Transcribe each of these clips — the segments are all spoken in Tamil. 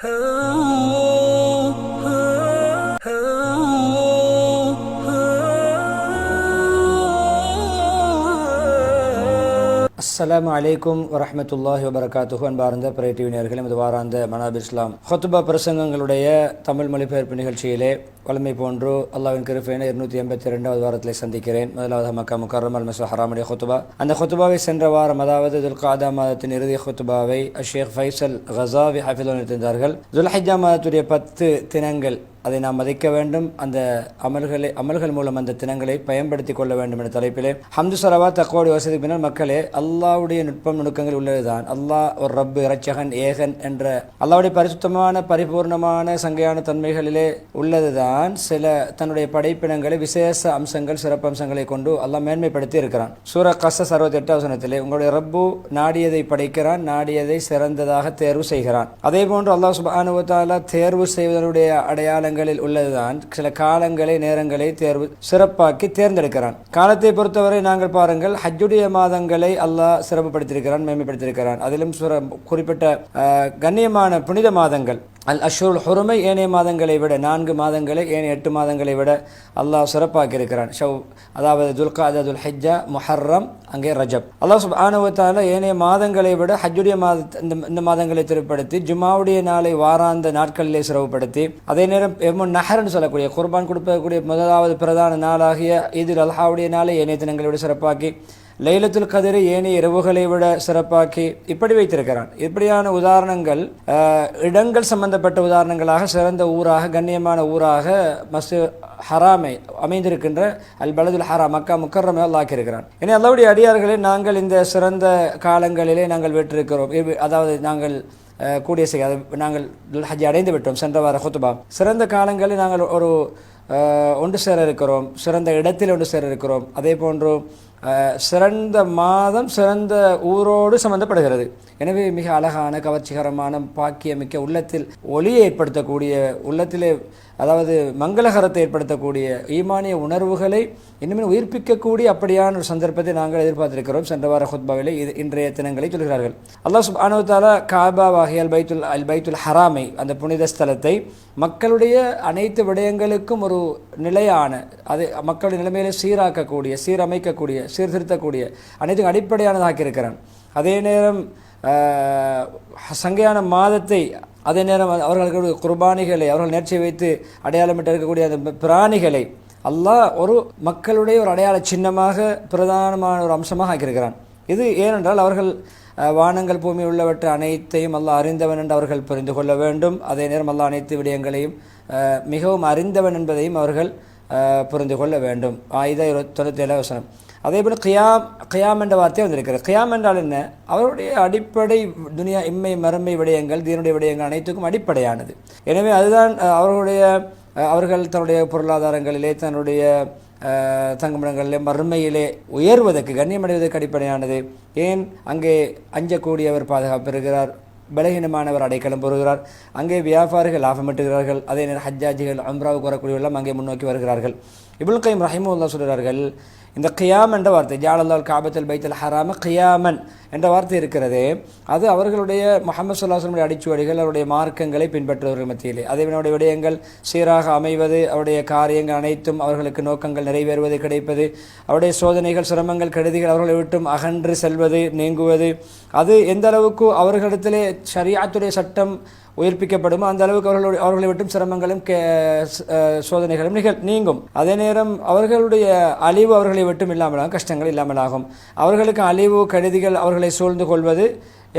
அஸ்ஸலாமு அலைக்கும் வரஹ்மத்துல்லாஹி வபரகாத்துஹு. அன்பார்ந்த பிறை டிவி நேயர்களே, இது வாராந்த மனாபிர் இஸ்லாம் ஹுத்பா பிரசங்கங்களுடைய தமிழ் மொழிபெயர்ப்பு நிகழ்ச்சியிலே வழமை போன்று அல்லாஹ்வின் கிருபையினால் 282வது வாரத்தில் சந்திக்கிறேன். முதலாவது மக்கா முக்கர்ரம் அல் மஸ்ஜிதுல் ஹராமுடைய ஹுத்பா. அந்த ஹுத்பாவை சென்ற வாரம், அதாவது துல்காதா மாதத்தின் இறுதி ஹுத்பாவை ஷேக் ஃபைசல் கஸாவி ஹஃபிதுல்லாஹ் நிறுத்தினார்கள். துல்ஹிஜ்ஜா மாதத்துடைய 10 தினங்கள், அதை நாம் மதிக்க வேண்டும், அந்த அமல்கள் மூலம் அந்த தினங்களை பயன்படுத்திக் கொள்ள வேண்டும் என்ற தலைப்பிலே ஹம்து ஸலவாத் தக்வாவுடைய வசதி பின்னால் மக்களே, அல்லாஹ்வுடைய நுட்பம் நுணுக்கங்கள் உள்ளதுதான். அல்லாஹ் ஒரு ரப்பு, இரட்சகன், ஏகன் என்ற அல்லாஹ்வுடைய பரிசுத்தமான பரிபூர்ணமான சங்கையான தன்மைகளிலே உள்ளதுதான். சில தன்னுடைய படைப்பினங்களை விசேஷ அம்சங்கள், சிறப்பு அம்சங்களை கொண்டு அல்லாஹ் மேன்மைப்படுத்தி இருக்கிறான். சூரா கஸஸ் 68வது வசனத்திலே உங்களுடைய ரப்பு நாடியதை படைக்கிறான், நாடியதை சிறந்ததாக தேர்வு செய்கிறான். அதே போன்று அல்லாஹ் சுப்ஹானஹு வ தஆலா தேர்வு செய்வதனுடைய அடையாளங்களில் உள்ளதுதான் சில காலங்களை, நேரங்களை தேர்வு சிறப்பாக்கி தேர்ந்தெடுக்கிறான். காலத்தை பொறுத்தவரை நாங்கள் பாருங்கள், ஹஜ்ஜுடைய மாதங்களை அல்லாஹ் சிறப்புப்படுத்தியிருக்கிறான், மேன்மைப்படுத்தியிருக்கிறான். அதிலும் குறிப்பிட்ட கண்ணியமான புனித மாதங்கள் அல் அஷ்ஹுருல் ஹுருமை ஏனைய மாதங்களை விட, 4 மாதங்களை ஏனைய 8 மாதங்களை விட அல்லாஹ் சிறப்பாக்கி இருக்கிறான். அதாவது துல்காதா, துல்ஹிஜ்ஜா, முஹர்ரம், அங்கே ரஜப். அல்லாஹ் சுப்ஹானஹு வ தஆலா ஏனைய மாதங்களை விட ஹஜ்ஜுடைய இந்த மாதங்களை திருப்படுத்தி ஜுமாவுடைய நாளை வாராந்த நாட்களிலே சிறப்புப்படுத்தி, அதே நேரம் எம்முன் நஹர்னு சொல்லக்கூடிய குர்பான் கொடுக்கக்கூடிய முதலாவது பிரதான நாளாகிய ஈதுல் அல்ஹாவுடைய நாளை ஏனைய தினங்களை விட சிறப்பாக்கி, லைலத்துல் கத்ரை ஏனைய இரவுகளை விட சிறப்பாக்கி இப்படி வைத்திருக்கிறான். இப்படியான உதாரணங்கள், இடங்கள் சம்பந்தப்பட்ட உதாரணங்களாக சிறந்த ஊராக, கண்ணியமான ஊராக மஸ்ஜித் ஹராமை அமைந்திருக்கின்ற அல் பலதுல் ஹராம், மக்கா முக்கர்ரமை அல்லாஹ்க்கியிருக்கிறான். ஏன்னா அல்லாஹ்வுடைய அடியார்களே, நாங்கள் இந்த சிறந்த காலங்களிலே நாங்கள் வெற்றிருக்கிறோம். அதாவது நாங்கள் கூடிய நாங்கள் ஹஜ் அடைந்து விட்டோம். சென்ற வார ஹுத்பா, சிறந்த காலங்களில் நாங்கள் ஒரு ஒன்று சேர இருக்கிறோம், சிறந்த இடத்தில் ஒன்று சேர இருக்கிறோம். அதே போன்று சிறந்த மாதம் சிறந்த ஊரோடு சம்பந்தப்படுகிறது. எனவே மிக அழகான, கவர்ச்சிகரமான, பாக்கியமிக்க, உள்ளத்தில் ஒளியை ஏற்படுத்தக்கூடிய, உள்ளத்திலே அதாவது மங்களகரத்தை ஏற்படுத்தக்கூடிய, ஈமானிய உணர்வுகளை இன்னுமே உயிர்ப்பிக்கக்கூடிய அப்படியான ஒரு சந்தர்ப்பத்தை நாங்கள் எதிர்பார்த்திருக்கிறோம். சென்ற வார ஹுத்பாவிலே இன்றைய தினங்களை சொல்கிறார்கள். அல்லாஹ் சுப்ஹானஹு வ தஆலா காபாவாகிய அல் பைத்துல் ஹராமை, அந்த புனித ஸ்தலத்தை மக்களுடைய அனைத்து விடயங்களுக்கும் ஒரு நிலையான, அது மக்களுடைய நிலைமையிலே சீராக்கக்கூடிய, சீரமைக்கக்கூடிய, சீர்திருத்தக்கூடிய, அனைத்துக்கும் அடிப்படையானதாக்கி இருக்கிறான். அதே நேரம் சங்கையான மாதத்தை, அதே நேரம் அவர்களுக்கு குர்பானிகளை, அவர்கள் நேர்ச்சி வைத்து அடையாளமிட்டு இருக்கக்கூடிய அந்த பிராணிகளை அல்லாஹ் ஒரு மக்களுடைய ஒரு அடையாள சின்னமாக, பிரதானமான ஒரு அம்சமாக ஆக்கியிருக்கிறான். இது ஏனென்றால் அவர்கள் வானங்கள் பூமி உள்ளவற்றை அனைத்தையும் அல்லாஹ் அறிந்தவன் என்று அவர்கள் புரிந்து கொள்ள வேண்டும். அதே நேரம் அல்லாஹ் அனைத்து விடயங்களையும் மிகவும் அறிந்தவன் என்பதையும் அவர்கள் புரிந்து கொள்ள வேண்டும். 97 வசனம். அதே போல் கியாம் என்ற வார்த்தை வந்திருக்கிறது. கியாம் என்றால் என்ன? அவருடைய அடிப்படை துனியா, இம்மை மறுமை விடயங்கள், தீனுடைய விடயங்கள் அனைத்துக்கும் அடிப்படையானது. எனவே அதுதான் அவர்கள் தன்னுடைய பொருளாதாரங்களிலே, தன்னுடைய தங்குமிடங்களிலே, மறுமையிலே உயர்வதற்கு, கண்ணியமடைவதற்கு அடிப்படையானது. ஏன்? அங்கே அஞ்சக்கூடியவர் பாதுகாப்பு பெறுகிறார், பலகீனமானவர் அடைக்கலம் பெறுகிறார், அங்கே வியாபாரிகள் லாபமிட்டுகிறார்கள், அதே நேரம் ஹஜ்ஜாஜிகள் உம்ராவுக்கு வரக்கூடியவெல்லாம் அங்கே முன்னோக்கி வருகிறார்கள். இப்னுல் கைம் ரஹிமஹுல்லாஹ் சொல்கிறார்கள், இந்த கியாம் என்ற வார்த்தை, ஜஅலல்லாஹுல் காபத்துல் பைத்துல் ஹராம கியாமன் என்ற வார்த்தை இருக்கிறதே, அது அவர்களுடைய முஹம்மது ஸல்லல்லாஹு அலைஹி வஸல்லம் அடிச்சுவடிகள், அவருடைய மார்க்கங்களை பின்பற்றுவர்கள் மத்தியிலே, அதே அவருடைய விடயங்கள் சீராக அமைவது, அவருடைய காரியங்கள் அனைத்தும் அவர்களுக்கு நோக்கங்கள் நிறைவேறுவது, கிடைப்பது, அவருடைய சோதனைகள், சிரமங்கள், கெடுதிகள் அவர்களை விட்டும் அகன்று செல்வது, நீங்குவது, அது எந்த அளவுக்கு அவர்களிடத்திலே ஷரீஅத்துடைய சட்டம் உயிர்ப்பிக்கப்படுமோ அந்த அளவுக்கு அவர்களை விட்டும் சிரமங்களும் சோதனைகளும் நீங்கும். அதே நேரம் அவர்களுடைய அழிவு அவர்களை விட்டும் இல்லாமலாகும், கஷ்டங்கள் இல்லாமலாகும். அவர்களுக்கு அழிவு, கெடுதிகள் அவர்களை சூழ்ந்து கொள்வது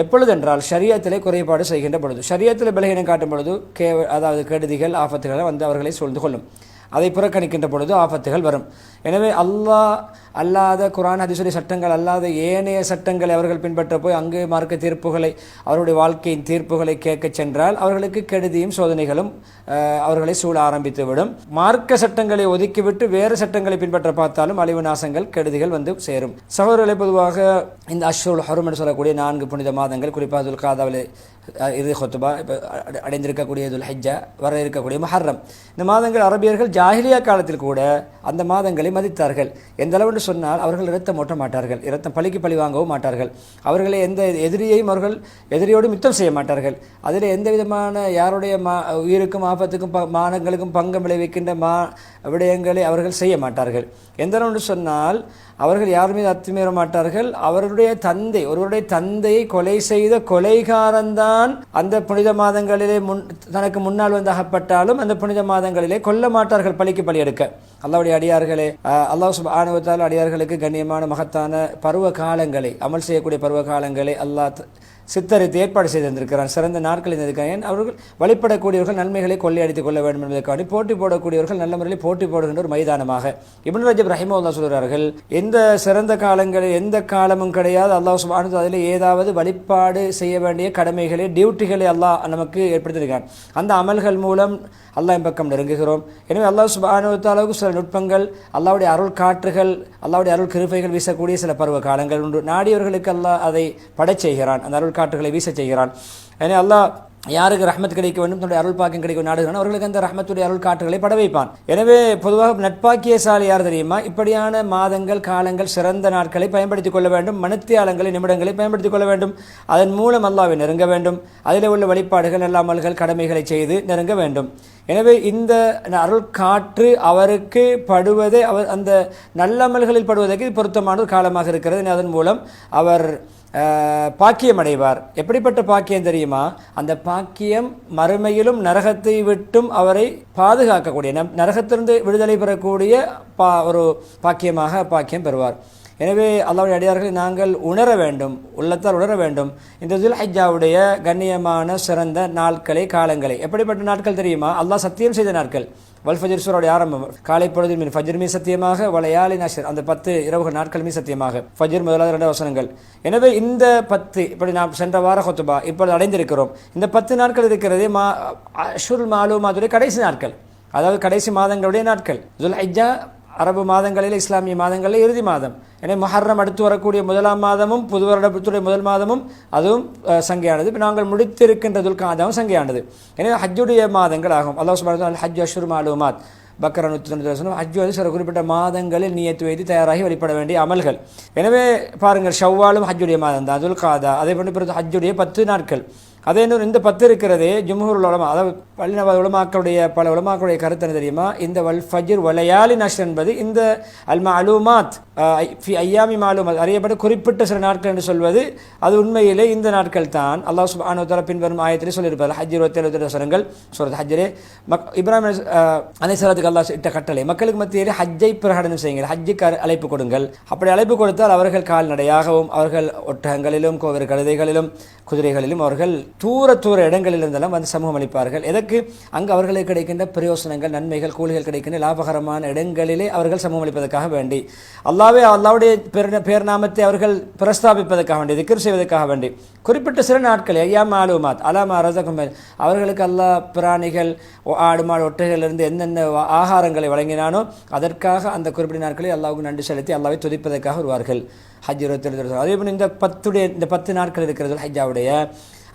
எப்பொழுதென்றால் ஷரியத்திலே குறைபாடு செய்கின்ற பொழுது, ஷரியத்தில் பலகீனம் காட்டும் பொழுது அதாவது கெடுதிகள், ஆபத்துகளை வந்து அவர்களை சூழ்ந்து கொள்ளும். அதை புறக்கணிக்கின்ற பொழுது ஆபத்துகள் வரும். எனவே அல்லாஹ் அல்லாத, குர்ஆன் ஹதீஸுடைய சட்டங்கள் அல்லாத ஏனைய சட்டங்களை அவர்கள் பின்பற்ற போய் அங்கு மார்க்க தீர்ப்புகளை, அவருடைய வாழ்க்கையின் தீர்ப்புகளை கேட்க சென்றால் அவர்களுக்கு கெடுதியும் சோதனைகளும் அவர்களை சூழ ஆரம்பித்துவிடும். மார்க்க சட்டங்களை ஒதுக்கிவிட்டு வேறு சட்டங்களை பின்பற்ற பார்த்தாலும் அழிவு நாசங்கள், கெடுதிகள் வந்து சேரும். சகோதரர்களை, பொதுவாக இந்த அஷ்ஹுருல் ஹுரும் என்று சொல்லக்கூடிய 4 புனித மாதங்கள், குறிப்பாக துல்காதாவிலே இது ஹுத்பா, இப்போ அடைந்திருக்கக்கூடிய துல்ஹிஜ்ஜா, வர இருக்கக்கூடிய முஹர்ரம், இந்த மாதங்கள் அரபியர்கள் ஜாஹிலியா காலத்தில் கூட அந்த மாதங்களை மதித்தார்கள். எந்த அளவுன்னு சொன்னால் அவர்கள் இரத்தம் ஓட்ட மாட்டார்கள், இரத்தம் பழிக்கு பழி வாங்கவும் மாட்டார்கள், அவர்களை எந்த எதிரியையும் அவர்கள் எதிரியோடு யுத்தம் செய்ய மாட்டார்கள், அதில் எந்த விதமான யாருடைய உயிருக்கும் ஆபத்துக்கும் மானங்களுக்கும் பங்கம் விளைவிக்கின்ற விடயங்களை அவர்கள் செய்ய மாட்டார்கள். எந்த அளவுன்னு சொன்னால் அவர்கள் யார் மீது அத்துமீற மாட்டார்கள். அவருடைய தந்தையை கொலை செய்த கொலைகாரன்தான் அந்த புனித மாதங்களிலே தனக்கு முன்னால் வந்து அகப்பட்டாலும் அந்த புனித மாதங்களிலே கொல்ல மாட்டார்கள் பழிக்கு பழி எடுக்க. அல்லாஹ்வுடைய அடியார்களே, அல்லாஹ் சுப்ஹானஹு வ தஆலா அடியார்களுக்கு கண்ணியமான மகத்தான பருவ காலங்களை, அமல் செய்யக்கூடிய பருவ காலங்களை அல்லாஹ் சித்தரித்து ஏற்பாடு செய்திருந்திருக்கிறான். சிறந்த நாட்கள் இருந்திருக்காங்க. அவர்கள் வழிபடக்கூடியவர்கள் நன்மைகளை கொள்ளையடித்துக் கொள்ள வேண்டும் என்பதற்காண்டி போட்டி போடக்கூடியவர்கள் நல்ல முறையில் போட்டி போடுகின்ற ஒரு மைதானமாக இப்னு ரஜப் ரஹிமஹுல்லாஹ் சொல்கிறார்கள், எந்த சிறந்த காலங்களில் எந்த காலமும் கிடையாது அல்லாஹ் சுப்ஹானஹு வ தஆலா அதில் ஏதாவது வழிபாடு செய்ய வேண்டிய கடமைகளை, டியூட்டிகளை அல்லாஹ் நமக்கு ஏற்படுத்தியிருக்கான். அந்த அமல்கள் மூலம் அல்லாஹ்வின் பக்கம் நெருங்குகிறோம். எனவே அல்லாஹ் சுப்ஹானஹு வ தஆலாவுக்கு சில நுட்பங்கள், அல்லாஹ்வுடைய அருள் காற்றுகள், அல்லாஹ்வுடைய அருள் கிருபைகள் வீசக்கூடிய சில பருவ காலங்கள் உண்டு. நாடியவர்களுக்கு அல்லாஹ் அதை படச் செய்கிறான், அந்த அருள் காற்றுகளை வீச செய்கிறான். எனவே அல்லாஹ் யாருக்கு ரஹ்மத் கிடைக்க வேண்டும், தன்னுடைய அருள் பாக்கியம் கிடைக்கும் நாடுகிறான், அவர்களுக்கு அந்த ரஹ்மத்துடைய அருள் காற்றுகளை பட வைப்பான். எனவே பொதுவாக நட்பாக்கியசாலி யார் தெரியுமா? இப்படியான மாதங்கள், காலங்கள், சிறந்த நாட்களை பயன்படுத்திக் கொள்ள வேண்டும், மணித்தியாலங்களை, நிமிடங்களை பயன்படுத்திக் கொள்ள வேண்டும். அதன் மூலம் அல்லாஹ்வை நெருங்க வேண்டும். அதில் உள்ள வழிபாடுகள், நல்ல அமல்கள், கடமைகளை செய்து நெருங்க வேண்டும். எனவே இந்த அருள் காற்று அவருக்கு படுவதே, அவர் அந்த நல்லமல்களில் படுவதற்கு பொருத்தமான ஒரு காலமாக இருக்கிறது. அதன் மூலம் அவர் பாக்கியம் அடைவார். எப்படிப்பட்ட பாக்கியம் தெரியுமா? அந்த பாக்கியம் மறுமையிலும் நரகத்தை விட்டும் அவரை பாதுகாக்கக்கூடிய, நரகத்திலிருந்து விடுதலை பெறக்கூடிய ஒரு பாக்கியம் பெறுவார். எனவே அல்லாஹ்வுடைய அடியார்களை நாங்கள் உணர வேண்டும், உள்ளத்தால் உணர வேண்டும். இந்த துல்ஹிஜ்ஜாவுடைய கண்ணியமான சிறந்த நாட்களை, காலங்களை. எப்படிப்பட்ட நாட்கள் தெரியுமா? அல்லாஹ் சத்தியம் செய்த நாட்கள். வல் ஃபஜ்ர் சூராவுடைய ஆரம்பம், காலை பொழுதில் மீன் ஃபஜ்ர் மீ சத்தியமாக, வலையாலின் அஷ்ர், அந்த 10 இரவுகள் நாட்கள் மீ சத்தியமாக, ஃபஜ்ர் முதலாவது 2 வசனங்கள். எனவே இந்த 10, இப்படி நாம் சென்ற வார ஹுத்பா இப்பொழுது அடைந்திருக்கிறோம். இந்த 10 நாட்கள் இருக்கிறது அஷ்ஹுருல் மாலூமாத்துடைய கடைசி நாட்கள், அதாவது கடைசி மாதங்களுடைய நாட்கள். துல்ஹிஜ்ஜா அரபு மாதங்களில், இஸ்லாமிய மாதங்களில் இறுதி மாதம். எனவே முஹர்ரம் அடுத்து வரக்கூடிய முதலாம் மாதமும், புது வருடத்துடைய முதல் மாதமும் அதுவும் சங்கையானது. இப்போ நாங்கள் முடித்திருக்கின்ற துல்காதாவும் சங்கையானது. எனவே ஹஜ்ஜுடைய மாதங்கள் ஆகும். அல்லாஹ் சுப்ஹானஹு வ தஆலா ஹஜ் அஷ்ஹுர் மாலூமாத், பக்ரா 190 ஹஜ் வந்து சில குறிப்பிட்ட மாதங்களில் நியத்து வைத்து தயாராகி வழிபட வேண்டிய அமல்கள். எனவே பாருங்கள், ஷவ்வாலும் ஹஜ்ஜுடைய மாதம் தான், துல்காதா. அதே போன்று பிறகு ஹஜ்ஜுடைய 10 நாட்கள். அதே இன்னொரு இந்த 10 இருக்கிறதே ஜும்ஹூருல் உலமா, அதாவது பள்ளிநப உலமாக்களுடைய பல உலமாக்களுடைய கருத்து என்ன தெரியுமா? இந்த வல் ஃபஜ்ர் வலையாலி நஷ்ர் என்பது இந்த அல் மஅலூமாத் ஃபி ஐயாமி மஅலூமாத், அறியப்பட்ட குறிப்பிட்ட சில நாட்கள் என்று சொல்வது அது உண்மையிலே இந்த நாட்கள் தான். அல்லாஹ் சுப்ஹானஹு வ தஆலா பின்வரும் ஆயத்திலே சொல்லியிருப்பார். ஹஜ் 27 வசனங்கள் சூரத் ஹஜ்ஜிலே இப்ராஹிம் அலைஹிஸ்ஸலாத்துக்கு அல்லாஹ் இட்ட கட்டளை, மக்களுக்கு மத்தியிலே ஹஜ்ஜை பிரகடனம் செய்யுங்கள், ஹஜ்ஜுக்கு அழைப்பு கொடுங்கள். அப்படி அழைப்பு கொடுத்தால் அவர்கள் கால்நடையாகவும், அவர்கள் ஒட்டகங்களிலும், கோவேறு கழுதைகளிலும், குதிரைகளிலும் அவர்கள் தூர இடங்களில் இருந்தெல்லாம் வந்து சமூகம் அளிப்பார்கள். எதற்கு? அங்கு அவர்களுக்கு கிடைக்கின்ற பிரயோசனங்கள், நன்மைகள், கூலிகள் கிடைக்கின்ற லாபகரமான இடங்களிலே அவர்கள் சமூகம் அளிப்பதற்காக வேண்டி, அல்லாஹ்வுடைய பேர்நாமத்தை அவர்கள் பிரஸ்தாபிப்பதற்காக வேண்டி, திக்ர் செய்வதற்காக வேண்டி குறிப்பிட்ட சில நாட்கள் ஐயாம் மாலூமாத் அலாமா ரஸகும், அவர்களுக்கு அல்லாஹ் பிராணிகள், ஆடு மாடு ஒட்டைகளிலிருந்து என்னென்ன ஆகாரங்களை வழங்கினானோ அதற்காக அந்த குறிப்பிட்ட நாட்களில் அல்லாஹ்வுக்கு நன்றி செலுத்தி அல்லாஹ்வை துதிப்பதற்காக வருவார்கள். ஹஜ் 27. அதே போல் இந்த 10 நாட்கள் இருக்கிறது ஹஜ்ஜாவுடைய.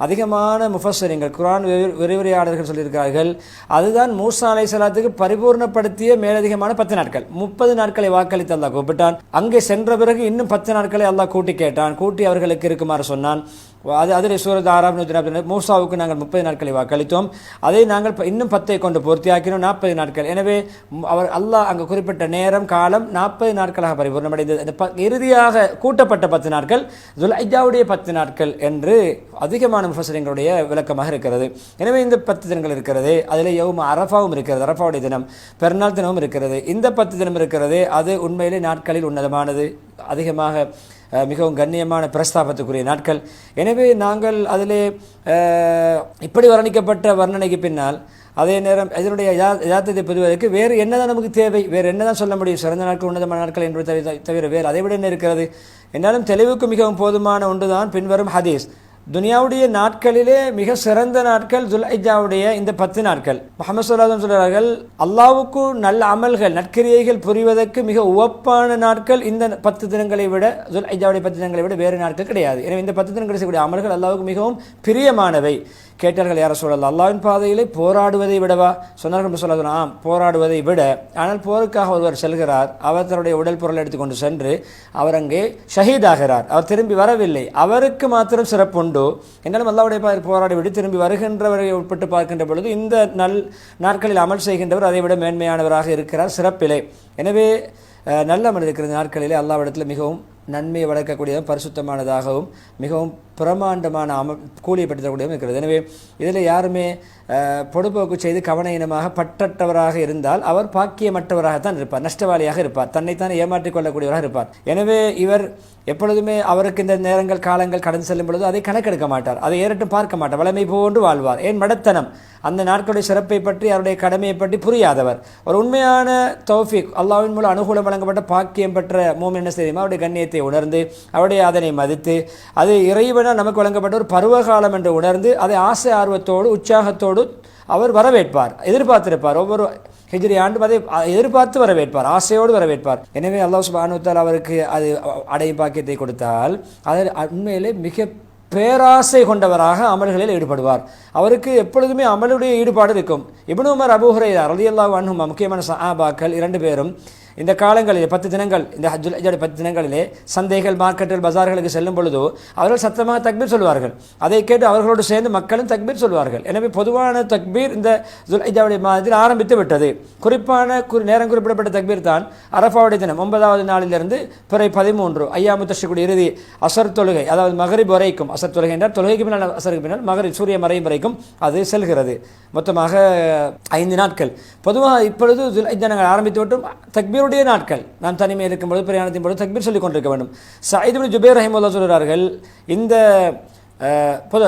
அதிகமான முஃபஸ்ஸிரீன்கள், குர்ஆன் விரிவுரையாளர்கள் சொல்லியிருக்கிறார்கள், அதுதான் மூசா அலைஹிஸ்ஸலாத்துக்கு பரிபூர்ணப்படுத்திய மேலதிகமான 10 நாட்கள். 30 நாட்களை வாக்களித்து அல்லாஹ் கூப்பிட்டான். அங்கே சென்ற பிறகு இன்னும் 10 நாட்களை அல்லாஹ் கூட்டி கேட்டான், கூட்டி அவர்களுக்கு இருக்குமாறு சொன்னான். அதில் சூரத் ஆறாம் மூசாவுக்கு நாங்கள் 30 நாட்களை வாக்களித்தோம், அதை நாங்கள் இன்னும் 10 கொண்டு பூர்த்தியாக்கினோம், 40 நாட்கள். எனவே அவர் அல்லாஹ் அங்கு குறிப்பிட்ட நேரம், காலம் 40 நாட்களாக பரிபூர்ணமடைந்தது. இறுதியாக கூட்டப்பட்ட 10 நாட்கள் துல்ஹிஜ்ஜாவுடைய 10 நாட்கள் என்று அதிகமான முஃபஸ்ஸிரீன்களுடைய விளக்கமாக இருக்கிறது. எனவே இந்த 10 தினங்கள் இருக்கிறது. அதில் யௌம அரஃபாவும் இருக்கிறது, அரஃபாவுடைய தினம், பெருநாள் தினமும் இருக்கிறது. இந்த 10 தினம் இருக்கிறது, அது உண்மையிலே நாட்களில் உன்னதமானது, அதிகமாக மிகவும் கண்ணியமான பிரஸ்தாபத்துக்குரிய நாட்கள். எனவே நாங்கள் அதிலே இப்படி வர்ணிக்கப்பட்ட வர்ணனைக்கு பின்னால் அதே நேரம் இதனுடைய யதார்த்தத்தை பெறுவதற்கு வேறு என்னதான் நமக்கு தேவை? வேறு என்னதான் சொல்ல முடியும்? சிறந்த நாட்கள், உன்னதமான நாட்கள் என்பது தவிர வேறு அதை விட என்ன இருக்கிறது? என்னாலும் தெளிவுக்கு மிகவும் போதுமான ஒன்றுதான் பின்வரும் ஹதீஸ். துனியாவுடைய நாட்களிலே மிக சிறந்த நாட்கள் துல்ஹிஜ்ஜாவுடைய இந்த 10 நாட்கள். முஹம்மது ஸல்லல்லாஹு அலைஹி வஸல்லம் சொல்கிறார்கள், அல்லாஹ்வுக்கு நல்ல அமல்கள் நற்கிரியைகள் புரிவதற்கு மிக உவப்பான நாட்கள் இந்த 10 தினங்களை விட, துல்ஹிஜ்ஜாவுடைய 10 தினங்களை விட வேறு நாட்கள் கிடையாது. எனவே இந்த 10 தினங்கள் செய்யக்கூடிய அமல்கள் அல்லாஹ்வுக்கு மிகவும் பிரியமானவை. கேட்டார்கள், யார சொல்லலாம், அல்லாஹ்வின் பாதையிலே போராடுவதை விடவா? சொன்னார்கள் சொல்லலாம், போராடுவதை விட. ஆனால் போருக்காக ஒருவர் செல்கிறார், அவர் தன்னுடைய உடல் பொருளை எடுத்துக்கொண்டு சென்று அவர் அங்கே ஷஹீதாகிறார், அவர் திரும்பி வரவில்லை, அவருக்கு மாத்திரம் சிறப்புண்டு. என்னாலும் அல்லாஹ்வுடைய பாதையில் போராடி விட்டு திரும்பி வருகின்றவரை உட்பட்டு பார்க்கின்ற பொழுது இந்த நாட்களில் அமல் செய்கின்றவர் அதை விட மேன்மையானவராக இருக்கிறார், சிறப்பிலே. எனவே நல்ல அமல் இருக்கிற நாட்களிலே அல்லாஹ்விடத்தில் மிகவும் நன்மையை வளர்க்கக்கூடியதும் பரிசுத்தமானதாகவும் மிகவும் பிரமாண்டமான கூலியை பெற்றக்கூடியதும் இருக்கிறது. எனவே இதில் யாருமே பொடுப்போக்கு செய்து கவனயினமாக பற்றற்றவராக இருந்தால் அவர் பாக்கியமற்றவராகத்தான் இருப்பார், நஷ்டவாளியாக இருப்பார், தன்னைத்தான் ஏமாற்றிக் கொள்ளக்கூடியவராக இருப்பார். எனவே இவர் எப்பொழுதுமே அவருக்கு இந்த நேரங்கள் காலங்கள் கடந்து செல்லும் பொழுது அதை கணக்கெடுக்க மாட்டார், அதை ஏறட்டும் பார்க்க மாட்டார், வளமை போன்று வாழ்வார். ஏன் மடத்தனம், அந்த நாட்களுடைய சிறப்பை பற்றி அவருடைய கடமையை பற்றி புரியாதவர். ஒரு உண்மையான தௌஃபீக், அல்லாஹ்வின் மூலம் அனுகூலம் வழங்கப்பட்ட பாக்கியம் பெற்ற மூமின் என்ன செய்யுமா, அவருடைய கண்ணியத்தை உணர்ந்து அவருடைய அதனை மதித்து அது இறைவனால் நமக்கு வழங்கப்பட்ட ஒரு பருவகாலம் என்று உணர்ந்து அதை ஆசை ஆர்வத்தோடு உற்சாகத்தோடு அவர் வரவேற்பார், எதிர்பார்த்திருப்பார். ஒவ்வொரு ஹிஜ்ரி ஆண்டு அதை எதிர்பார்த்து வரவேற்பார், ஆசையோடு வரவேற்பார். எனவே அல்லாஹ் சுப்ஹானஹு வ தஆலா அவருக்கு அது அடையும் பாக்கியத்தை கொடுத்தால் அதில் உண்மையிலே மிக பேராசை கொண்டவராக அமல்களில் ஈடுபடுவார். அவருக்கு எப்பொழுதுமே அமலுடைய ஈடுபாடு இருக்கும். இப்னு உமர், அபூ ஹுரைரா ரலியல்லாஹு அன்ஹுமா முக்கியமான சஹாபாக்கள் 2 பேரும் இந்த காலங்களிலே 10 தினங்கள், இந்த ஹஜ்ஜுடைய 10 தினங்களிலே சந்தைகள், மார்க்கெட்டுகள், பஜார்களுக்கு செல்லும் பொழுதோ அவர்கள் சத்தமாக தக்பீர் சொல்வார்கள். அதை கேட்டு அவர்களோடு சேர்ந்து மக்களும் தக்பீர் சொல்வார்கள். எனவே பொதுவான தக்பீர் இந்த துல்ஹிஜ்ஜாவுடைய மாதத்தில் ஆரம்பித்து விட்டது. குறிப்பான நேரம் குறிப்பிடப்பட்ட தக்பீர் தான் அரஃபாவுடைய தினம் 9வது நாளிலிருந்து பிறை 13 ஐயாமு தஷ்ரீக்குடைய இறுதி அசர் தொழுகை, அதாவது மகரிப் வரைக்கும். அசர் தொழுகை என்றால் தொழுகைக்கு பின்னால், அசருக்கு பின்னால் மகரிப் சூரிய மறையும் வரைக்கும் அது செல்கிறது. மொத்தமாக 5 நாட்கள். பொதுவாக இப்பொழுது துல்ஹிஜ்ஜா நாங்கள் ஆரம்பித்து விட்டோம். தக்பீர் நாட்கள் நாம் தனிமையில் இருக்கும்போது, பிரயாணத்தின் பொழுது தக்பீர் சொல்லிக் கொண்டிருக்க வேண்டும். சயீத் இப்னு ஜுபைர் ரஹிமஹுல்லாஹ் சொல்கிறார்கள், இந்த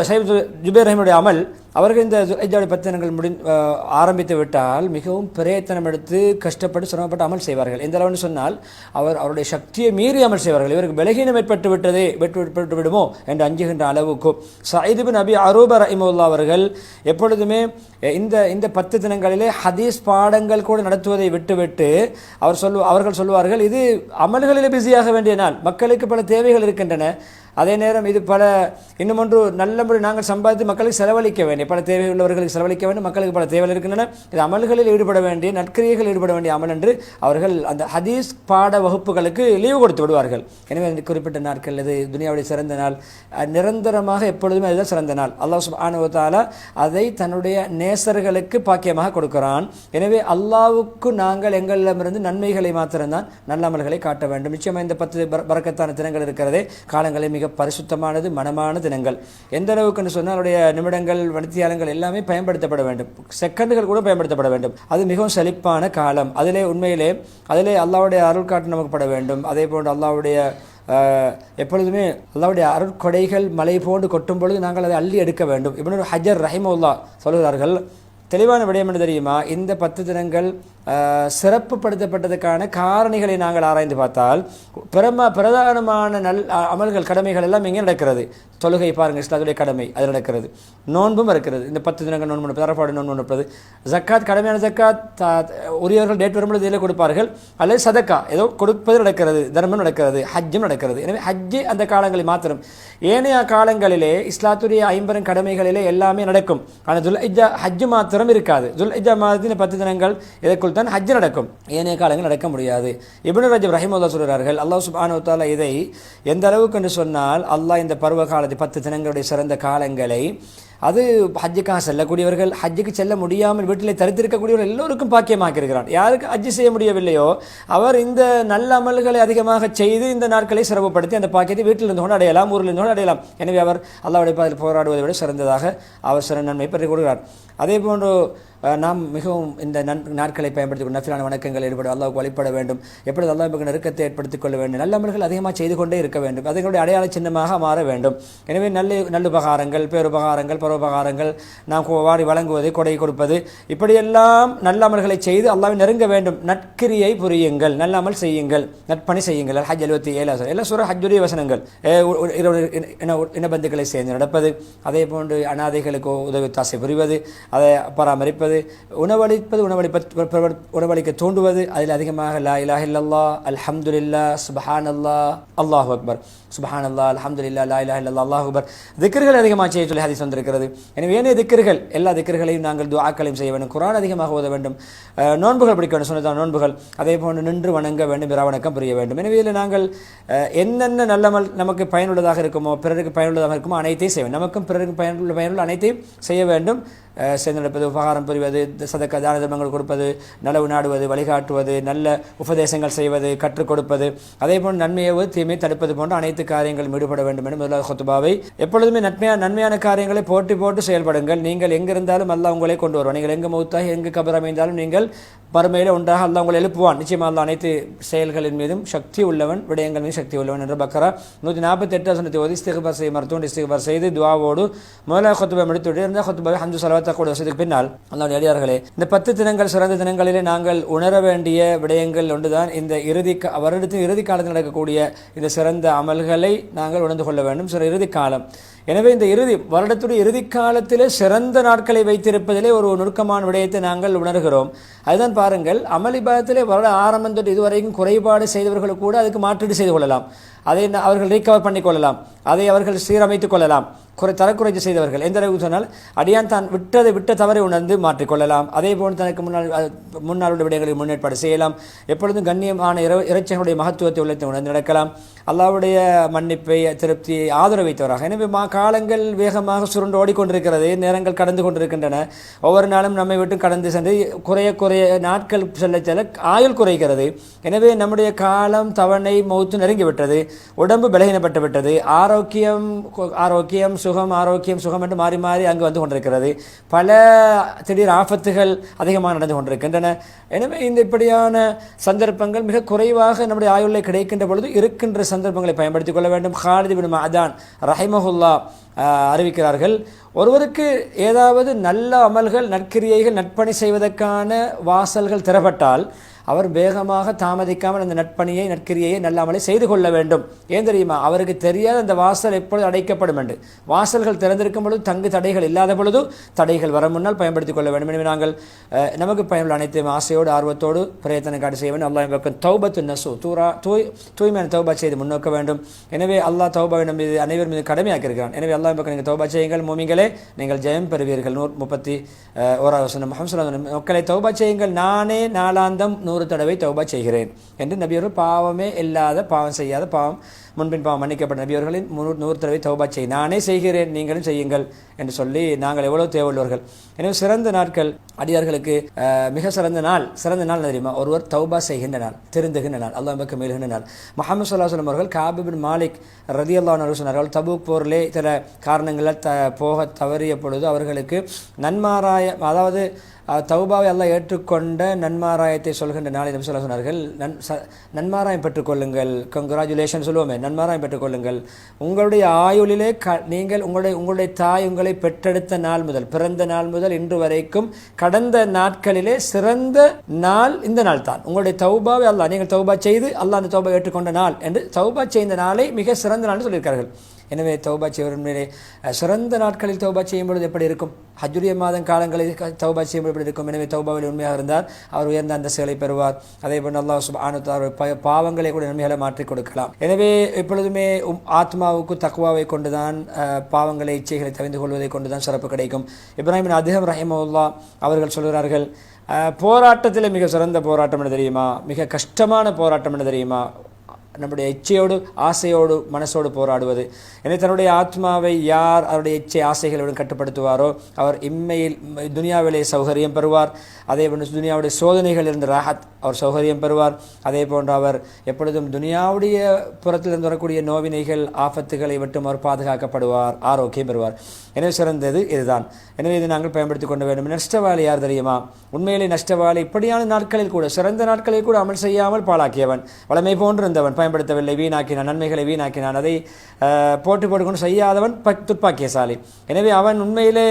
சயீத் ஜுபைர் ரஹிமுடைய அமல், அவர்கள் இந்த துல்ஹிஜ்ஜாவுடைய 10 தினங்கள் ஆரம்பித்து விட்டால் மிகவும் பிரயத்தனம் எடுத்து கஷ்டப்பட்டு சிரமப்பட்டு அமல் செய்வார்கள். எந்த அளவுன்னு சொன்னால் அவருடைய சக்தியை மீறி அமல் செய்வார்கள். இவருக்கு பலகீனம் ஏற்பட்டு விடுமோ என்று அஞ்சுகின்ற அளவுக்கு. சயீத் இப்னு அபி அரூபா ரஹிமஹுல்லாஹ் அவர்கள் எப்பொழுதுமே இந்த 10 தினங்களிலே ஹதீஸ் பாடங்கள் கூட நடத்துவதை விட்டுவிட்டு அவர்கள் சொல்வார்கள், இது அமல்களிலே பிஸியாக வேண்டிய நாள், மக்களுக்கு பல தேவைகள் இருக்கின்றன, அதே நேரம் இது இன்னும் ஒன்று நல்ல முறை நாங்கள் சம்பாதித்து மக்களுக்கு செலவழிக்க வேண்டிய, பல தேவை உள்ளவர்களுக்கு செலவழிக்க வேண்டும், மக்களுக்கு பல தேவைகள் இருக்கின்றன, இது அமல்களில் ஈடுபட வேண்டிய, நற்கிரியைகளில் ஈடுபட வேண்டிய அமல் என்று அவர்கள் அந்த ஹதீஸ் பாட வகுப்புகளுக்கு லீவு கொடுத்து விடுவார்கள். எனவே குறிப்பிட்ட நாட்கள் இது துனியாவுடைய சிறந்த நாள், நிரந்தரமாக எப்பொழுதுமே அதுதான் சிறந்த நாள். அல்லாஹ் சுப்ஹானஹு வ தஆலா அதை தன்னுடைய நேசர்களுக்கு பாக்கியமாக கொடுக்கிறான். எனவே அல்லாஹ்வுக்கு நாங்கள் எங்களிடமிருந்து நன்மைகளை மாத்திரம்தான், நல்ல அமல்களை காட்ட வேண்டும். நிச்சயமாக இந்த 10 பரக்கத்தான தினங்கள் இருக்கிறதே காலங்களை மிக பரிசுத்தமானது, மனமான தினங்கள். எந்த அளவுக்கு சொன்னால் அவருடைய நிமிடங்கள், வணித்தியாலங்கள் எல்லாமே பயன்படுத்தப்பட வேண்டும், செகண்டுகள் கூட பயன்படுத்தப்பட வேண்டும். அது மிகவும் செழிப்பான காலம். அதிலே அல்லாஹ்வுடைய அருள் காட்டு நமக்குப்பட வேண்டும். அதே போன்று அல்லாஹ்வுடைய எப்பொழுதுமே அல்லாஹ்வுடைய அருட்கொடைகள் மலை போன்று கொட்டும் பொழுது நாங்கள் அதை அள்ளி எடுக்க வேண்டும். இப்னு ஹஜர் ரஹிமஹுல்லாஹ் சொல்கிறார்கள், தெளிவான விடயம் என்று தெரியுமா, இந்த 10 தினங்கள் சிறப்புப்படுத்தப்பட்டதுக்கான காரணிகளை நாங்கள் ஆராய்ந்து பார்த்தால் பிரதானமான அமல்கள், கடமைகள் எல்லாம் இங்கே நடக்கிறது. தொழுகை பாருங்கள், இஸ்லாத்துடைய கடமை அது நடக்கிறது. நோன்பும் இருக்கிறது. இந்த 10 தினங்கள் நோன்பு நடப்பது, அரஃபாவுடைய நோன்பு நடப்பது. ஜக்காத், கடமையான ஜக்காத் உரியவர்கள் டேட் வரும்பொழுது இதில் கொடுப்பார்கள், அல்லது சதக்கா ஏதோ கொடுப்பது நடக்கிறது, தர்மம் நடக்கிறது, ஹஜ்ஜும் நடக்கிறது. எனவே ஹஜ்ஜு அந்த காலங்களில் மாத்திரம். ஏனைய காலங்களிலே இஸ்லாத்துடைய 50 கடமைகளிலே எல்லாமே நடக்கும். ஆனால் துல்ஹிஜ்ஜா ஹஜ்ஜு மாத்திரம் இருக்காது. துல்ஹிஜ்ஜா மாதத்தின் 10 தினங்கள் இதற்குள் தான் ஹஜ் நடக்கும், ஏனைய காலங்கள் நடக்க முடியாது. இப்னு ரஜப் ரஹிமஹுல்லாஹ் சொல்கிறார்கள், அல்லாஹ் சுப்ஹானஹு வ தஆலா இதை எந்த அளவுக்கு என்று சொன்னால், அல்லாஹ் இந்த பருவ காலத்தை 10 தினங்களுடைய சிறந்த காலங்களை அது ஹஜ்ஜுக்காக செல்லக்கூடியவர்கள், ஹஜ்ஜுக்கு செல்ல முடியாமல் வீட்டிலே தரித்திருக்கக்கூடியவர்கள் எல்லோருக்கும் பாக்கியமாக்கி இருக்கிறான். யாருக்கு ஹஜ்ஜு செய்ய முடியவில்லையோ அவர் இந்த நல்ல அமல்களை அதிகமாக செய்து இந்த நாட்களை சிறப்புப்படுத்தி அந்த பாக்கியத்தை வீட்டில் இருந்து கொண்டு அடையலாம், ஊரில் இருந்து கொண்டு அடையலாம். எனவே அவர் அல்லாஹ்வுடைய பாதையில் போராடுவதை விட சிறந்ததாக அவர் சிறந்த நன்மை பெற்றுக் கொடுக்கிறார். அதே போன்று நாம் மிகவும் இந்த நாட்களை பயன்படுத்திக் கொண்டு நஃபிலான வணக்கங்கள் ஈடுபட, அல்லாஹ்வுக்கு வழிபட வேண்டும். எப்பொழுது அல்லாஹ்வுக்கு நெருக்கத்தை ஏற்படுத்திக் கொள்ள வேண்டும், நல்ல அமல்கள் அதிகமாக செய்து கொண்டே இருக்க வேண்டும், அதனுடைய அடையாள சின்னமாக மாற வேண்டும். எனவே நல்லுபகாரங்கள், பேருபகாரங்கள், பரோபகாரங்கள், நாம் வாரி வழங்குவது, கொடை கொடுப்பது, இப்படியெல்லாம் நல்ல அமல்களை செய்து அல்லாஹ்வை நெருங்க வேண்டும். நற்கிரியை புரியுங்கள், நல்ல அமல் செய்யுங்கள், நற்பணி செய்யுங்கள். ஹஜ் 77 எல்லாம் சூரா ஹஜ்ஜுடைய வசனங்கள். இனபந்துக்களை சேர்ந்து நடப்பது, அதே போன்று அனாதைகளுக்கு உதவி தாசை புரிவது, அதை பராமரிப்பது, உணவளிக்க தூண்டுவது, அதில் அதிகமாக லா இலாஹ இல்லல்லாஹ், அல்ஹம்துலில்லாஹ், சுப்ஹானல்லாஹ், அல்லாஹு அக்பர், சுப்ஹானல்லாஹ், அல்ஹம்துலில்லாஹ், லா இலாஹ இல்லல்லாஹ், அல்லாஹு அக்பர், திக்ர்கள் அதிகமாக செய்ய சொல்லி ஹதீஸ் வந்திருக்கிறது. எனவே ஏனைய திக்ர்கள், எல்லா திக்ர்களையும் நாங்கள் துஆக்களையும் செய்ய வேண்டும், குர்ஆன் அதிகமாக ஓத வேண்டும், நோன்புகள் பிடிக்க வேண்டும், சொன்னதான நோன்புகள், அதே போன்று நின்று வணங்க வேண்டும், இரவணக்கம் புரிய வேண்டும். எனவே இதில் நாங்கள் என்னென்ன நல்லமல் நமக்கு பயனுள்ளதாக இருக்குமோ, பிறருக்கு பயனுள்ளதாக இருக்குமோ அனைத்தையும் செய்ய வேண்டும். நமக்கும் பிறருக்கு பயனுள்ள அனைத்தையும் செய்ய வேண்டும். சேர்ந்து நடப்பது, உபகாரம் புரிவது, சதக்க தான தர்மங்கள் கொடுப்பது, நலவு நாடுவது, வழிகாட்டுவது, நல்ல உபதேசங்கள் செய்வது, கற்றுக் கொடுப்பது, அதே போன்று நன்மையை தீமையை தடுப்பது போன்ற அனைத்து காரியங்களும் ஈடுபட வேண்டும் என்று முதலாவது ஹுத்பாவை எப்பொழுதுமே நன்மையான காரியங்களை போட்டு செயல்படுங்கள். நீங்கள் எங்கிருந்தாலும் அல்லாஹ் உங்களை கொண்டு வருவான். நீங்கள் எங்கு மௌத்தாக எங்கு கபர் அமைந்தாலும் நீங்கள் மறுமையில் ஒன்றாக அல்லாஹ் உங்களை எழுப்புவான். நிச்சயமாக அல்லாஹ் அனைத்து செயல்களின் மீதும் சக்தி உள்ளவன், விடயங்கள் மீது சக்தி உள்ளவன் என்று பக்கரா 148 ஓதி இஸ்திக்பார் செய்ய மருத்துவம் இஸ்திக்பார் செய்து துஆவோடு முதலாவது ஹுத்பா முடித்துவிட்டு இருந்த ஹுத்பாவை ஹம்து ஸலவாத் கூட வசதிக்கு பின்னால் அல்லாஹ்வுடைய அடியார்களே, இந்த 10 தினங்கள் சிறந்த தினங்களிலே நாங்கள் உணர வேண்டிய விடயங்கள் ஒன்றுதான் இந்த வருடத்தின் இறுதி காலத்தில் நடக்கக்கூடிய இந்த சிறந்த அமல்களை நாங்கள் உணர்ந்து கொள்ள வேண்டும். இறுதி காலம். எனவே இந்த வருடத்துடைய இறுதி காலத்திலே சிறந்த நாட்களை வைத்திருப்பதிலே ஒரு நுணுக்கமான விடயத்தை நாங்கள் உணர்கிறோம். அதுதான் பாருங்கள், அமல் இபாதத்திலே வருட ஆரம்பம் தொட்டு இதுவரைக்கும் குறைபாடு செய்தவர்கள் கூட அதுக்கு மாற்றீடு செய்து கொள்ளலாம், அதை அவர்கள் ரீகவர் பண்ணி கொள்ளலாம், அதை அவர்கள் சீரமைத்துக் கொள்ளலாம். தரக்குறைச்சி செய்தவர்கள் எந்த அளவுக்கு சொன்னால் அடியான் தான் விட்ட தவறை உணர்ந்து மாற்றிக்கொள்ளலாம். அதே போன்று தனக்கு முன்னால் உள்ள விடயங்களை முன்னேற்பாடு செய்யலாம். எப்பொழுதும் கண்ணியமான இறைச்சனுடைய மகத்துவத்தை உள்ளத்தை உணர்ந்து நடக்கலாம். அல்லாஹ்வுடைய மன்னிப்பை, திருப்தியை, ஆதரவு வைத்தவராக. எனவே காலங்கள் வேகமாக சுருண்டு ஓடிக்கொண்டிருக்கிறது, நேரங்கள் கடந்து கொண்டிருக்கின்றன. ஒவ்வொரு நாளும் நம்மை விட்டு கடந்து சென்று குறைய நாட்கள் செல்ல ஆயுள் குறைகிறது. எனவே நம்முடைய காலம் தவணை மௌத்து நெருங்கிவிட்டது, உடம்பு பலகீனப்பட்டு விட்டது, ஆரோக்கியம் சுகம் என்று மாறி மாறி அங்கு வந்து கொண்டிருக்கிறது. பல திடீர் ஆபத்துகள் அதிகமாக நடந்து கொண்டிருக்கின்றன. எனவே இந்த இப்படியான சந்தர்ப்பங்கள் மிக குறைவாக நம்முடைய ஆயுளை கிடைக்கின்ற பொழுது இருக்கின்ற சந்தர்ப்பங்களை பயன்படுத்திக் கொள்ள வேண்டும். ஹாலித் இப்னு மஅதான் ரஹிமஹுல்லா அறிவிக்கிறார்கள், ஒருவருக்கு ஏதாவது நல்ல அமல்கள், நற்கிரியைகள், நற்பணி செய்வதற்கான வாசல்கள் திறப்பட்டால் அவர் வேகமாக தாமதிக்காமல் அந்த நற்பணியை, நற்கிரியை, நல்ல செய்து கொள்ள வேண்டும். ஏன் தெரியுமா? அவருக்கு தெரியாத அந்த வாசல் எப்பொழுது அடைக்கப்படும் என்று. வாசல்கள் திறந்திருக்கும் பொழுது, தங்கு தடைகள் இல்லாத பொழுது, தடைகள் வர முன்னால் பயன்படுத்திக் கொள்ள வேண்டும். எனவே நாங்கள் நமக்கு பயனுள்ள அனைத்தையும் ஆசையோடு, ஆர்வத்தோடு பிரயத்தனை காட்டி செய்ய வேண்டும். அல்லாஹ் பக்கம் தௌபத்து நசு, தூய்மையான தௌபா செய்து முன்னோக்க வேண்டும். எனவே அல்லாஹ் தௌபாவை நம் மீது, அனைவர் மீது கடமையாக்கியிருக்கிறான். எனவே அல்லாஹ் பக்கம் நீங்கள் தௌபா செய்யுங்கள், மூமிங்களே நீங்கள் ஜெயம் பெறுவீர்கள். 131 வசனம் முஹம்மது மக்களை தௌபா செய்யுங்கள், நானே நாளாந்தம் 100 தடவை தௌபா செய்கிறேன் என்று நபியவர்கள், பாவமே இல்லாத, பாவம் செய்யாத, முன்பின் பாவம் மன்னிக்கப்பட்ட நபியவர்களின் 100 தடவை தௌபா நானே செய்கிறேன், நீங்களும் செய்யுங்கள் என்று சொல்லி நாங்கள் எவ்வளவு தேவையுள்ளவர்கள். எனவே சிறந்த நாட்கள் அடியார்களுக்கு மிக சிறந்த நாள் தெரியுமா? ஒருவர் தௌபா செய்கின்ற நாள், திருந்துகின்ற நாள், அல்லாஹ் பக்கம் மீள்கின்ற நாள். முஹம்மது ஸல்லல்லாஹு அலைஹி வஸல்லம் அவர்கள் காப் பின் மாலிக் ரலியல்லாஹு அன்ஹு சொன்னார்கள், தபூக் போரிலே சில காரணங்களால் போக தவறிய பொழுது அவர்களுக்கு நன்மாராயம், அதாவது தௌபாவை அல்லாஹ் ஏற்றுக்கொண்ட நன்மாராயத்தை சொல்கின்ற நாளை நபி ஸல்லல்லாஹு அலைஹி வஸல்லம் சொன்னார்கள், நன்மாராயம் பெற்றுக்கொள்ளுங்கள், கங்க்ராச்சுலேஷன் சொல்லுவோமே, நன்மாராயம் பெற்றுக்கொள்ளுங்கள். உங்களுடைய ஆயுளிலே நீங்கள் உங்களுடைய தாய் உங்களை பெற்றெடுத்த நாள் முதல், பிறந்த நாள் முதல் இன்று வரைக்கும் கடந்த நாட்களிலே சிறந்த நாள் இந்த நாள் தான். உங்களுடைய தௌபாவை அல்லாஹ், நீங்கள் தௌபா செய்து அல்லாஹ் அந்த தௌபா ஏற்றுக்கொண்ட நாள் என்று தௌபா செய்த நாளை மிக சிறந்த நாள் சொல்லியிருக்கார்கள். எனவே தௌபா செய்வதே சிறந்த நாட்களில் தௌபா செய்யும் பொழுது எப்படி இருக்கும்? ஹஜ்ஜுடைய மாதம் காலங்களில் தௌபா செய்யும்போது எப்படி இருக்கும்? எனவே தௌபாவில் உண்மையாக இருந்தால் அவர் உயர்ந்த அந்த செயலை பெறுவார். அதே போன்று அல்லாஹ் சுப்ஹானஹு வ தஆலா பாவங்களை கூட நன்மைகளை மாற்றிக் கொடுக்கலாம். எனவே எப்பொழுதுமே ஆத்மாவுக்கு தக்வாவை கொண்டுதான், பாவங்களை, இச்சைகளை தவிர்த்து கொள்வதை கொண்டுதான் சிறப்பு கிடைக்கும். இப்ராஹிம் அதிகம் ரஹிமஹுல்லா அவர்கள் சொல்கிறார்கள், போராட்டத்தில் மிக சிறந்த போராட்டம் என்ன தெரியுமா? மிக கஷ்டமான போராட்டம் என்ன தெரியுமா? நம்முடைய இச்சையோடு, ஆசையோடு, மனசோடு போராடுவது. எனவே தன்னுடைய ஆத்மாவை யார் அவருடைய இச்சை ஆசைகளுடன் கட்டுப்படுத்துவாரோ அவர் இம்மையில் துனியாவிலே சௌகரியம் பெறுவார். அதே போன்று துனியாவுடைய சோதனைகளிலிருந்து ராஹத், அவர் சௌகரியம் பெறுவார். அதே போன்று அவர் எப்பொழுதும் துனியாவுடைய புறத்திலிருந்து வரக்கூடிய நோவினைகள், ஆபத்துகளை விட்டும் அவர் பாதுகாக்கப்படுவார், ஆரோக்கியம் பெறுவார். எனவே சிறந்தது இதுதான். எனவே இது நாங்கள் பயன்படுத்திக் கொள்ள வேண்டும். நஷ்டவாளி யார் தெரியுமா? உண்மையிலே நஷ்டவாளி இப்படியான நாட்களில் கூட, சிறந்த நாட்களில் கூட அமல் செய்யாமல் பாழாக்கியவன், வளமை போன்று இருந்தவன், பயன்படுத்தவில்லை, வீணாக்கினான், நன்மைகளை வீணாக்கினான், அதை போட்டுக்கொண்டு செய்யாதவன் துப்பாக்கியசாலி. எனவே அவன் உண்மையிலே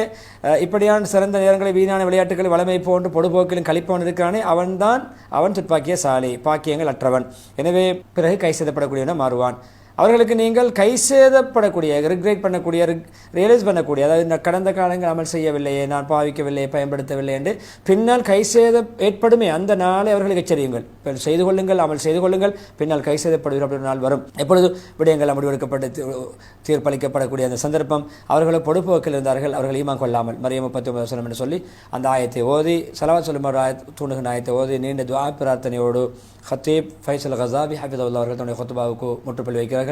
இப்படியான சிறந்த நேரங்களை வீணான விளையாட்டுகளை வளமை போன்று பொடுபோக்கிலும் கழிப்பவன் இருக்கிறானே அவன் துப்பாக்கியசாலி, பாக்கியங்கள் அற்றவன். எனவே பிறகு கை செய்தப்படக்கூடியவன மாறுவான். அவர்களுக்கு நீங்கள் கை சேதப்படக்கூடிய, ரிக்ரெட் பண்ணக்கூடிய, ரியலைஸ் பண்ணக்கூடிய, அதாவது கடந்த காலங்கள் அமல் செய்யவில்லையே, நான் பாவிக்கவில்லையே, பயன்படுத்தவில்லை என்று பின்னால் கை சேதம் ஏற்படுமே அந்த நாளை அவர்களுக்கு எச்சரியுங்கள். செய்து கொள்ளுங்கள், அமல் செய்து கொள்ளுங்கள், பின்னால் கை சேதப்படுகிற அப்படி நாள் வரும். எப்பொழுது விடயங்கள் முடிவெடுக்கப்பட்டு தீர்ப்பளிக்கப்படக்கூடிய அந்த சந்தர்ப்பம், அவர்களும் பொடுப்போக்கில் இருந்தார்கள், அவர்கள் ஈமான் கொள்ளாமல். மரியம் 39 என்று சொல்லி அந்த ஆயத்தை ஓதி, ஸலவாத் சொல்லும் தூணுகின்ற ஆயத்தை ஓதி நீண்ட துஆ பிரார்த்தனையோடு ஹத்தீப் ஃபைசல் கஸாபி ஹஃபிதஹுல்லாஹ் அவர்கள் தன்னுடைய ஹுத்பாவுக்கு முற்றுப்புள்ளி வைக்கிறார்கள்.